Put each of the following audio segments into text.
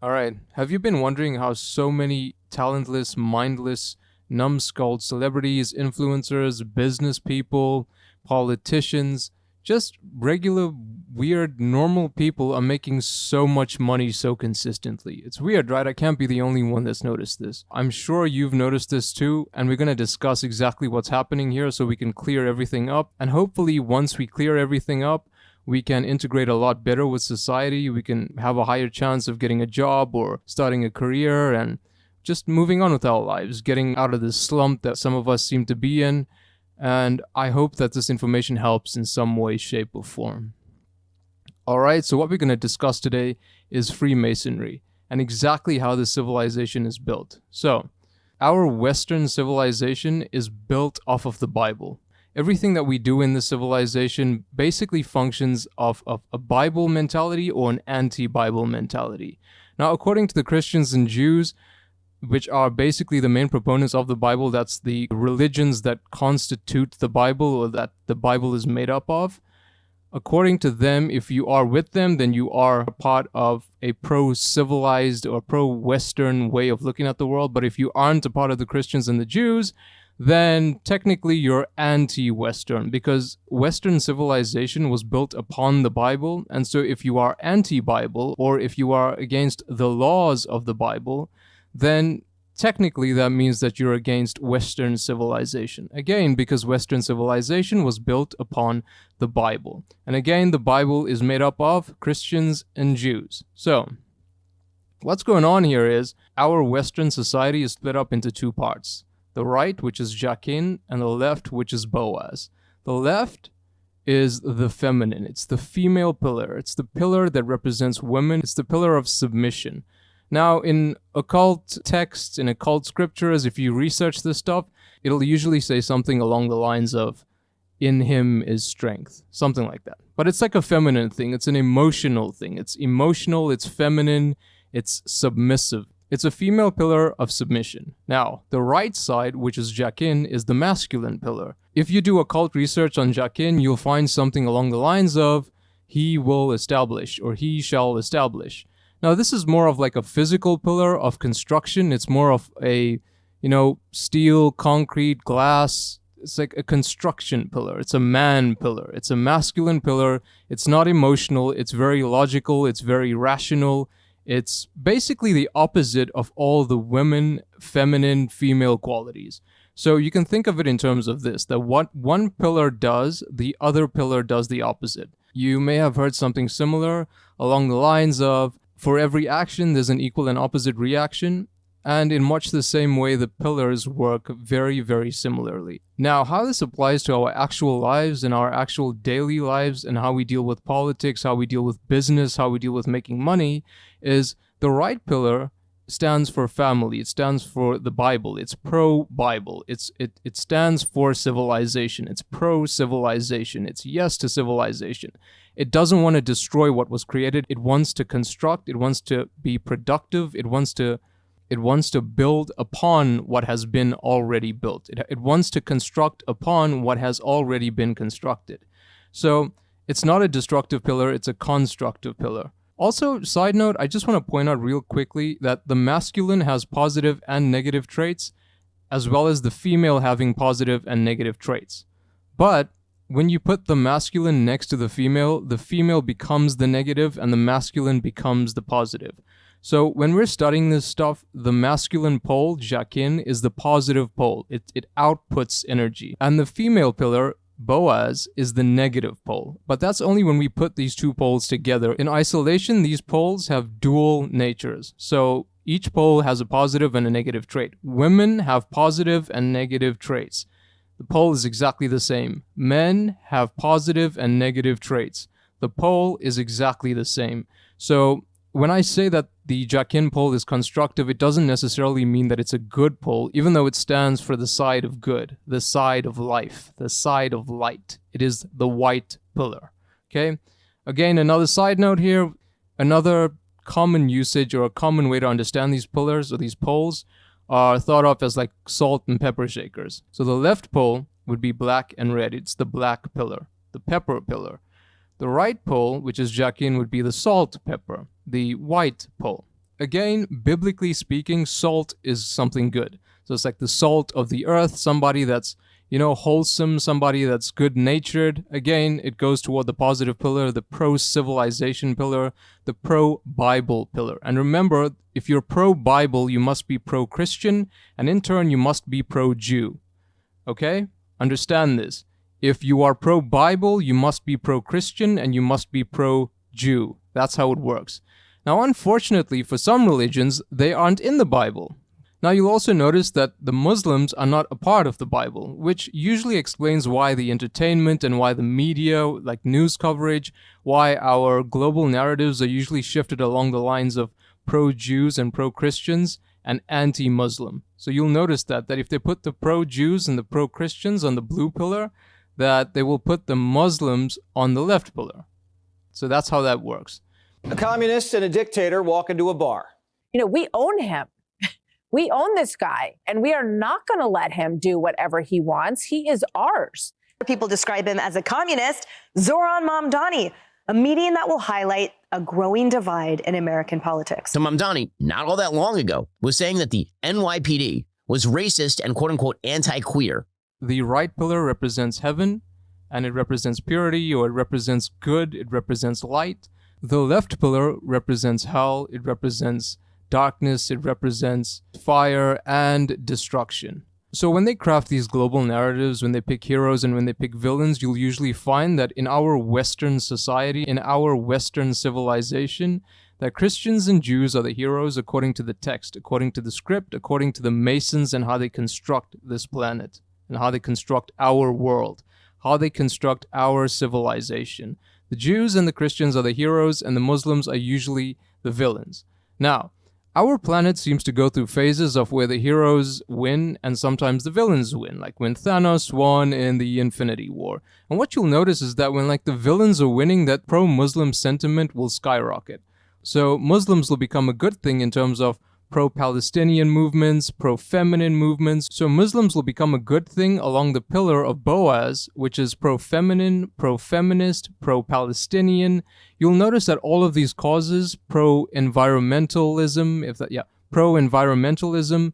Alright, have you been wondering how so many talentless, mindless, numbskulled celebrities, influencers, business people, politicians, just regular, weird, normal people are making so much money so consistently? It's weird, right? I can't be the only one that's noticed this. I'm sure you've noticed this too, and we're going to discuss exactly what's happening here so we can clear everything up. And hopefully, once we clear everything up, we can integrate a lot better with society. We can have a higher chance of getting a job or starting a career and just moving on with our lives, getting out of this slump that some of us seem to be in. And I hope that this information helps in some way, shape, or form. Alright, so what we're going to discuss today is Freemasonry and exactly how this civilization is built. So, our Western civilization is built off of the Bible. Everything that we do in this civilization basically functions off of a Bible mentality or an anti-Bible mentality. Now, according to the Christians and Jews, which are basically the main proponents of the Bible, that's the religions that constitute the Bible or that the Bible is made up of. According to them, if you are with them, then you are part of a pro-civilized or pro-Western way of looking at the world. But if you aren't a part of the Christians and the Jews, then technically you're anti-Western, because Western civilization was built upon the Bible. And so if you are anti-Bible, or if you are against the laws of the Bible, then technically that means that you're against Western civilization. Again, because Western civilization was built upon the Bible. And again, the Bible is made up of Christians and Jews. So, what's going on here is our Western society is split up into two parts. The right, which is Jachin, and the left, which is Boaz. The left is the feminine. It's the female pillar. It's the pillar that represents women. It's the pillar of submission. Now, in occult texts, in occult scriptures, if you research this stuff, it'll usually say something along the lines of, "In him is strength," something like that. But it's like a feminine thing. It's an emotional thing. It's emotional, it's feminine, it's submissive. It's a female pillar of submission. Now, the right side, which is Jachin, is the masculine pillar. If you do occult research on Jachin, you'll find something along the lines of, "He will establish," or "He shall establish." Now, this is more of like a physical pillar of construction. It's more of a, steel, concrete, glass. It's like a construction pillar. It's a man pillar. It's a masculine pillar. It's not emotional. It's very logical. It's very rational. It's basically the opposite of all the women, feminine, female qualities. So you can think of it in terms of this, that what one pillar does, the other pillar does the opposite. You may have heard something similar along the lines of, for every action, there's an equal and opposite reaction. And in much the same way, the pillars work very, very similarly. Now, how this applies to our actual lives and our actual daily lives and how we deal with politics, how we deal with business, how we deal with making money, is the right pillar stands for family. It stands for the Bible. It's pro-Bible. It stands for civilization. It's pro-civilization. It's yes to civilization. It doesn't want to destroy what was created. It wants to construct. It wants to be productive. It wants to build upon what has been already built. It wants to construct upon what has already been constructed. So it's not a destructive pillar, it's a constructive pillar. Also, side note, I just want to point out real quickly that the masculine has positive and negative traits, as well as the female having positive and negative traits. But when you put the masculine next to the female becomes the negative and the masculine becomes the positive. So when we're studying this stuff, the masculine pole, Jachin, is the positive pole. It outputs energy. And the female pillar, Boaz, is the negative pole. But that's only when we put these two poles together. In isolation, these poles have dual natures. So each pole has a positive and a negative trait. Women have positive and negative traits. The pole is exactly the same. Men have positive and negative traits. The pole is exactly the same. So when I say that the Jachin pole is constructive, it doesn't necessarily mean that it's a good pole, even though it stands for the side of good, the side of life, the side of light. It is the white pillar. Okay? Again, another side note here, another common usage or a common way to understand these pillars or these poles are thought of as like salt and pepper shakers. So the left pole would be black and red. It's the black pillar, the pepper pillar. The right pole, which is Jachin, would be the salt pepper, the white pole. again, biblically speaking, salt is something good. So it's like the salt of the earth, somebody that's, wholesome, somebody that's good-natured. Again, it goes toward the positive pillar, the pro-civilization pillar, the pro-Bible pillar. And remember, if you're pro-Bible, you must be pro-Christian, and in turn, you must be pro-Jew. Okay? Understand this. If you are pro-Bible, you must be pro-Christian, and you must be pro-Jew. That's how it works. Now, unfortunately, for some religions, they aren't in the Bible. Now, you'll also notice that the Muslims are not a part of the Bible, which usually explains why the entertainment and why the media, like news coverage, why our global narratives are usually shifted along the lines of pro-Jews and pro-Christians and anti-Muslim. So you'll notice that if they put the pro-Jews and the pro-Christians on the blue pillar, that they will put the Muslims on the left pillar. So that's how that works. A communist and a dictator walk into a bar. We own him. We own this guy, and we are not going to let him do whatever he wants. He is ours. People describe him as a communist. Zoran Mamdani, a medium that will highlight a growing divide in American politics. So Mamdani, not all that long ago, was saying that the NYPD was racist and quote-unquote anti-queer. The right pillar represents heaven, and it represents purity, or it represents good, it represents light. The left pillar represents hell, it represents darkness, it represents fire and destruction. So when they craft these global narratives, when they pick heroes and when they pick villains, you'll usually find that in our Western society, in our Western civilization, that Christians and Jews are the heroes according to the text, according to the script, according to the Masons and how they construct this planet, and how they construct our world, how they construct our civilization. The Jews and the Christians are the heroes, and the Muslims are usually the villains. Now, our planet seems to go through phases of where the heroes win and sometimes the villains win, like when Thanos won in the Infinity War. And what you'll notice is that when the villains are winning, that pro-Muslim sentiment will skyrocket. So Muslims will become a good thing in terms of pro-Palestinian movements, pro-feminine movements. So Muslims will become a good thing along the pillar of Boaz, which is pro-feminine, pro-feminist, pro-Palestinian. You'll notice that all of these causes, pro-environmentalism, pro-environmentalism,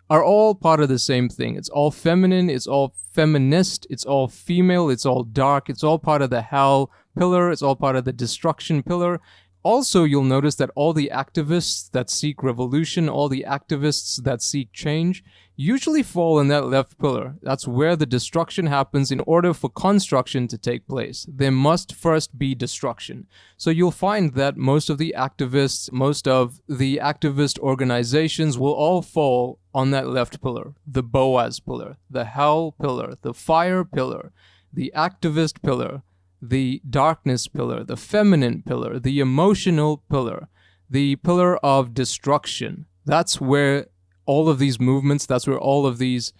are all part of the same thing. It's all feminine, it's all feminist, it's all female, it's all dark, it's all part of the hell pillar, it's all part of the destruction pillar. Also, you'll notice that all the activists that seek revolution, all the activists that seek change, usually fall in that left pillar. That's where the destruction happens in order for construction to take place. There must first be destruction. So you'll find that most of the activists, most of the activist organizations will all fall on that left pillar. The Boaz pillar, the hell pillar, the fire pillar, the activist pillar, the darkness pillar, the feminine pillar, the emotional pillar, the pillar of destruction. That's where all of these movements, that's where all of these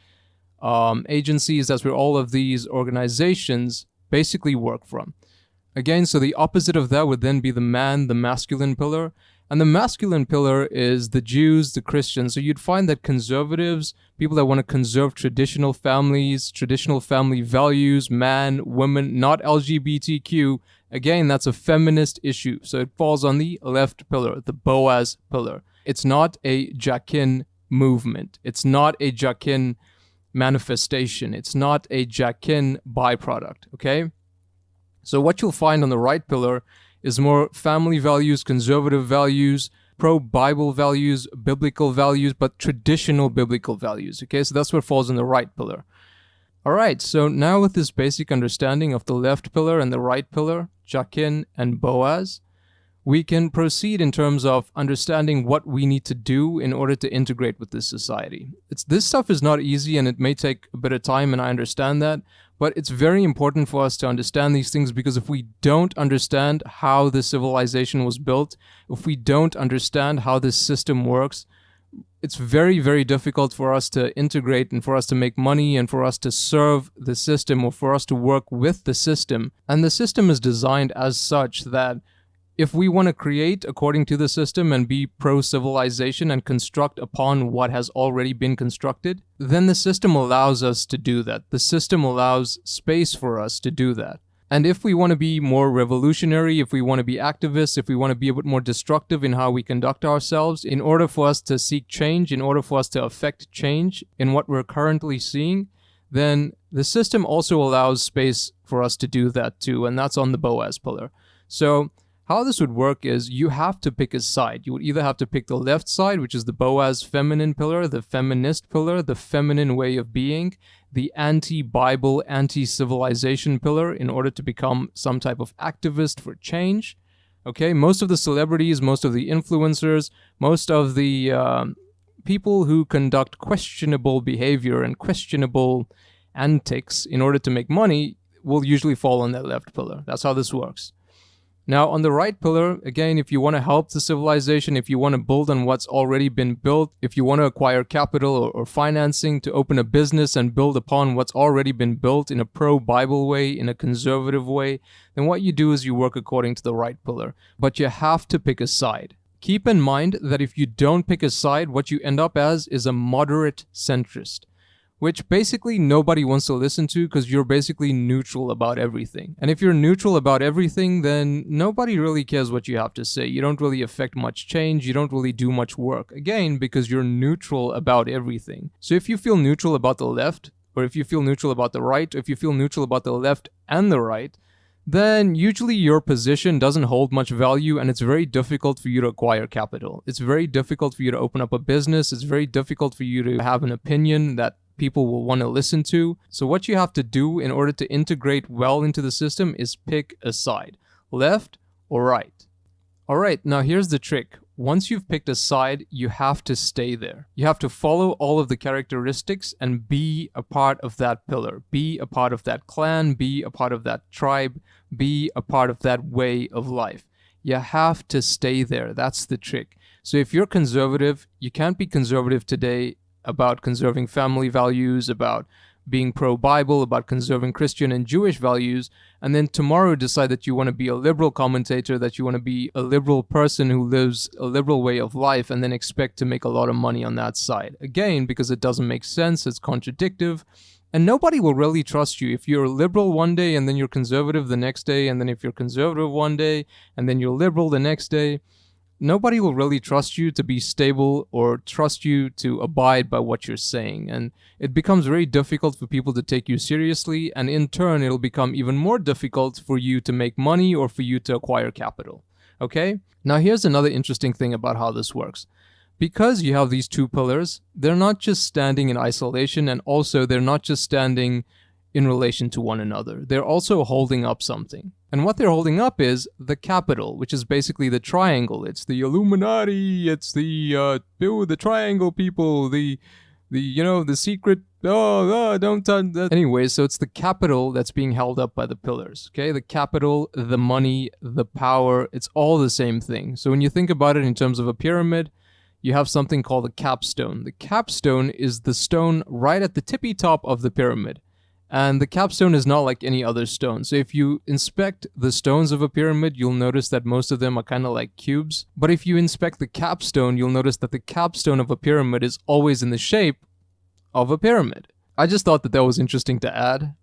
agencies, that's where all of these organizations basically work from. Again, so the opposite of that would then be the masculine pillar. And the masculine pillar is the Jews, the Christians. So you'd find that conservatives, people that want to conserve traditional families, traditional family values, man, women, not LGBTQ, again, that's a feminist issue. So it falls on the left pillar, the Boaz pillar. It's not a Jachin movement. It's not a Jachin manifestation. It's not a Jachin byproduct, okay? So what you'll find on the right pillar is more family values, conservative values, pro-Bible values, biblical values, but traditional biblical values, okay? So that's what falls in the right pillar. All right, so now with this basic understanding of the left pillar and the right pillar, Jachin and Boaz, we can proceed in terms of understanding what we need to do in order to integrate with this society. This stuff is not easy and it may take a bit of time, and I understand that, but it's very important for us to understand these things, because if we don't understand how the civilization was built, if we don't understand how this system works, it's very, very difficult for us to integrate and for us to make money and for us to serve the system or for us to work with the system. And the system is designed as such that if we want to create according to the system and be pro-civilization and construct upon what has already been constructed, then the system allows us to do that. The system allows space for us to do that. And if we want to be more revolutionary, if we want to be activists, if we want to be a bit more destructive in how we conduct ourselves, in order for us to seek change, in order for us to affect change in what we're currently seeing, then the system also allows space for us to do that too, and that's on the Boaz pillar. So how this would work is you have to pick a side. You would either have to pick the left side, which is the Boaz feminine pillar, the feminist pillar, the feminine way of being, the anti-Bible, anti-civilization pillar, in order to become some type of activist for change. Okay, most of the celebrities, most of the influencers, most of the people who conduct questionable behavior and questionable antics in order to make money will usually fall on that left pillar. That's how this works. Now, on the right pillar, again, if you want to help the civilization, if you want to build on what's already been built, if you want to acquire capital or financing to open a business and build upon what's already been built in a pro-Bible way, in a conservative way, then what you do is you work according to the right pillar. But you have to pick a side. Keep in mind that if you don't pick a side, what you end up as is a moderate centrist, which basically nobody wants to listen to because you're basically neutral about everything. And if you're neutral about everything, then nobody really cares what you have to say. You don't really affect much change. You don't really do much work. Again, because you're neutral about everything. So if you feel neutral about the left, or if you feel neutral about the right, or if you feel neutral about the left and the right, then usually your position doesn't hold much value and it's very difficult for you to acquire capital. It's very difficult for you to open up a business. It's very difficult for you to have an opinion that people will want to listen to. So what you have to do in order to integrate well into the system is pick a side, left or right. All right, now here's the trick. Once you've picked a side, you have to stay there. You have to follow all of the characteristics and be a part of that pillar. Be a part of that clan, be a part of that tribe, be a part of that way of life. You have to stay there. That's the trick. So if you're conservative, you can't be conservative today about conserving family values, about being pro-Bible, about conserving Christian and Jewish values, and then tomorrow decide that you want to be a liberal commentator, that you want to be a liberal person who lives a liberal way of life, and then expect to make a lot of money on that side. Again, because it doesn't make sense, it's contradictive, and nobody will really trust you. If you're liberal one day and then you're conservative the next day, and then if you're conservative one day and then you're liberal the next day, nobody will really trust you to be stable or trust you to abide by what you're saying. And it becomes very difficult for people to take you seriously. And in turn, it'll become even more difficult for you to make money or for you to acquire capital. Okay? Now, here's another interesting thing about how this works. Because you have these two pillars, they're not just standing in isolation, and also they're not just standing in relation to one another. They're also holding up something. And what they're holding up is the capital, which is basically the triangle. It's the Illuminati, it's the triangle people, the secret, don't touch that. Anyway, so it's the capital that's being held up by the pillars, okay? The capital, the money, the power, it's all the same thing. So when you think about it in terms of a pyramid, you have something called a capstone. The capstone is the stone right at the tippy top of the pyramid. And the capstone is not like any other stone. So if you inspect the stones of a pyramid, you'll notice that most of them are kind of like cubes. But if you inspect the capstone, you'll notice that the capstone of a pyramid is always in the shape of a pyramid. I just thought that that was interesting to add.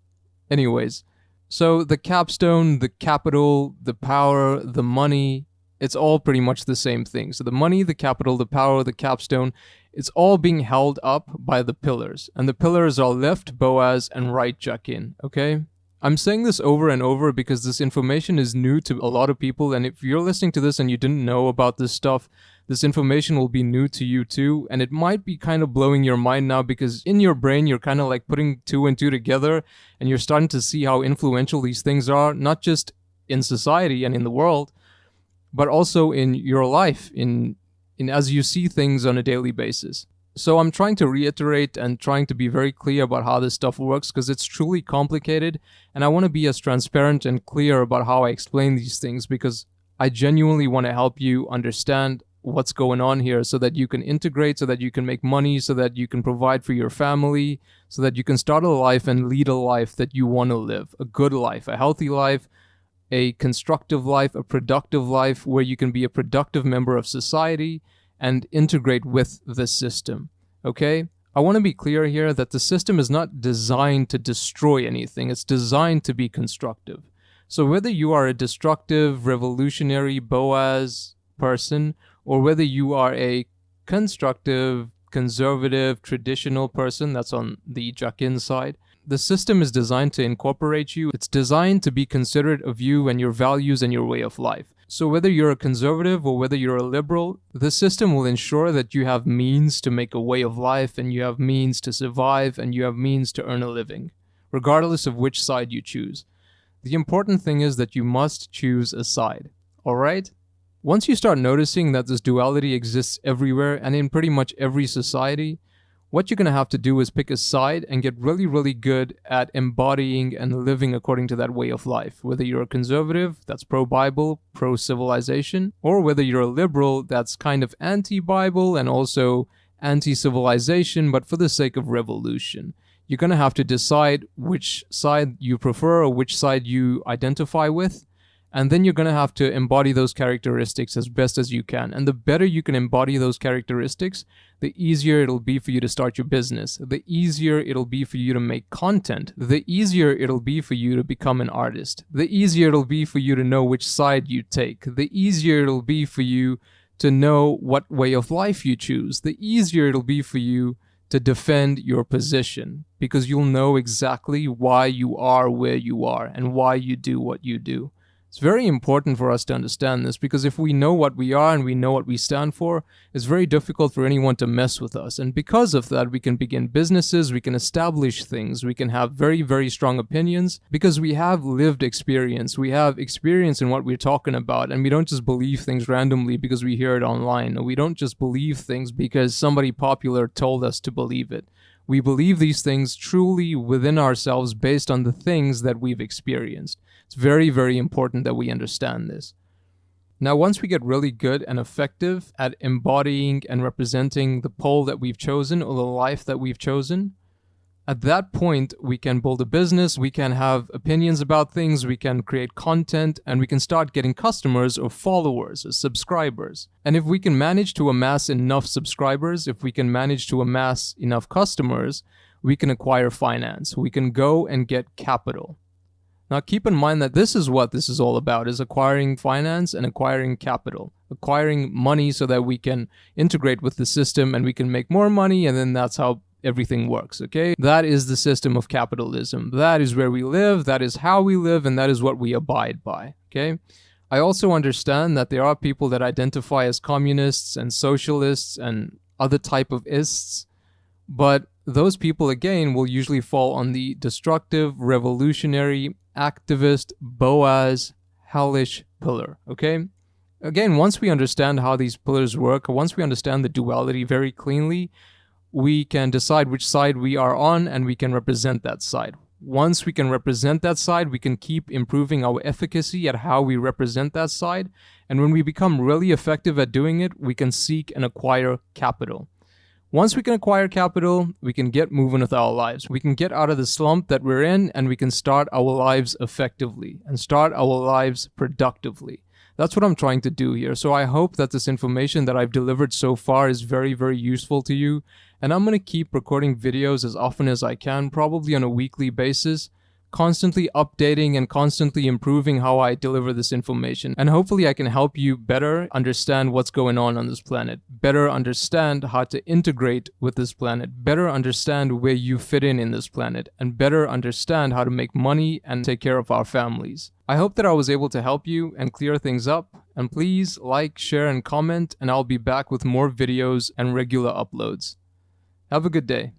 Anyways, so the capstone, the capital, the power, the money, it's all pretty much the same thing. So the money, the capital, the power, the capstone, it's all being held up by the pillars. And the pillars are left Boaz and right Jachin, okay? I'm saying this over and over because this information is new to a lot of people. And if you're listening to this and you didn't know about this stuff, this information will be new to you too. And it might be kind of blowing your mind now because in your brain, you're kind of like putting two and two together and you're starting to see how influential these things are, not just in society and in the world, but also in your life, in as you see things on a daily basis. So I'm trying to reiterate and trying to be very clear about how this stuff works because it's truly complicated, and I want to be as transparent and clear about how I explain these things because I genuinely want to help you understand what's going on here so that you can integrate, so that you can make money, so that you can provide for your family, so that you can start a life and lead a life that you want to live, a good life, a healthy life, a constructive life, a productive life where you can be a productive member of society and integrate with the system, okay? I want to be clear here that the system is not designed to destroy anything. It's designed to be constructive. So whether you are a destructive, revolutionary Boaz person, or whether you are a constructive, conservative, traditional person, that's on the Jakin side, the system is designed to incorporate you. It's designed to be considerate of you and your values and your way of life. So whether you're a conservative or whether you're a liberal, the system will ensure that you have means to make a way of life, and you have means to survive, and you have means to earn a living, regardless of which side you choose. The important thing is that you must choose a side, all right? Once you start noticing that this duality exists everywhere and in pretty much every society, what you're going to have to do is pick a side and get really, really good at embodying and living according to that way of life. Whether you're a conservative, that's pro-Bible, pro-civilization, or whether you're a liberal, that's kind of anti-Bible and also anti-civilization, but for the sake of revolution. You're going to have to decide which side you prefer or which side you identify with. And then you're going to have to embody those characteristics as best as you can. And the better you can embody those characteristics, the easier it'll be for you to start your business. The easier it'll be for you to make content. The easier it'll be for you to become an artist. The easier it'll be for you to know which side you take. The easier it'll be for you to know what way of life you choose. The easier it'll be for you to defend your position, because you'll know exactly why you are where you are and why you do what you do. It's very important for us to understand this, because if we know what we are and we know what we stand for, it's very difficult for anyone to mess with us. And because of that, we can begin businesses, we can establish things, we can have very, very strong opinions, because we have lived experience. We have experience in what we're talking about, and we don't just believe things randomly because we hear it online. We don't just believe things because somebody popular told us to believe it. We believe these things truly within ourselves based on the things that we've experienced. It's very, very important that we understand this. Now, once we get really good and effective at embodying and representing the pole that we've chosen or the life that we've chosen, at that point, we can build a business, we can have opinions about things, we can create content, and we can start getting customers or followers or subscribers. And if we can manage to amass enough subscribers, if we can manage to amass enough customers, we can acquire finance. We can go and get capital. Now, keep in mind that this is what this is all about, is acquiring finance and acquiring capital, acquiring money so that we can integrate with the system and we can make more money, and then that's how everything works, okay? That is the system of capitalism. That is where we live, that is how we live, and that is what we abide by, okay? I also understand that there are people that identify as communists and socialists and other type of ists, but those people, again, will usually fall on the destructive, revolutionary, activist, Boaz, hellish pillar, okay? Again, once we understand how these pillars work, once we understand the duality very cleanly, we can decide which side we are on and we can represent that side. Once we can represent that side, we can keep improving our efficacy at how we represent that side. And when we become really effective at doing it, we can seek and acquire capital. Once we can acquire capital, we can get moving with our lives. We can get out of the slump that we're in, and we can start our lives effectively and start our lives productively. That's what I'm trying to do here. So I hope that this information that I've delivered so far is very, very useful to you. And I'm going to keep recording videos as often as I can, probably on a weekly basis, constantly updating and constantly improving how I deliver this information. And hopefully I can help you better understand what's going on this planet, better understand how to integrate with this planet, better understand where you fit in this planet, and better understand how to make money and take care of our families. I hope that I was able to help you and clear things up. And please like, share, and comment, and I'll be back with more videos and regular uploads. Have a good day.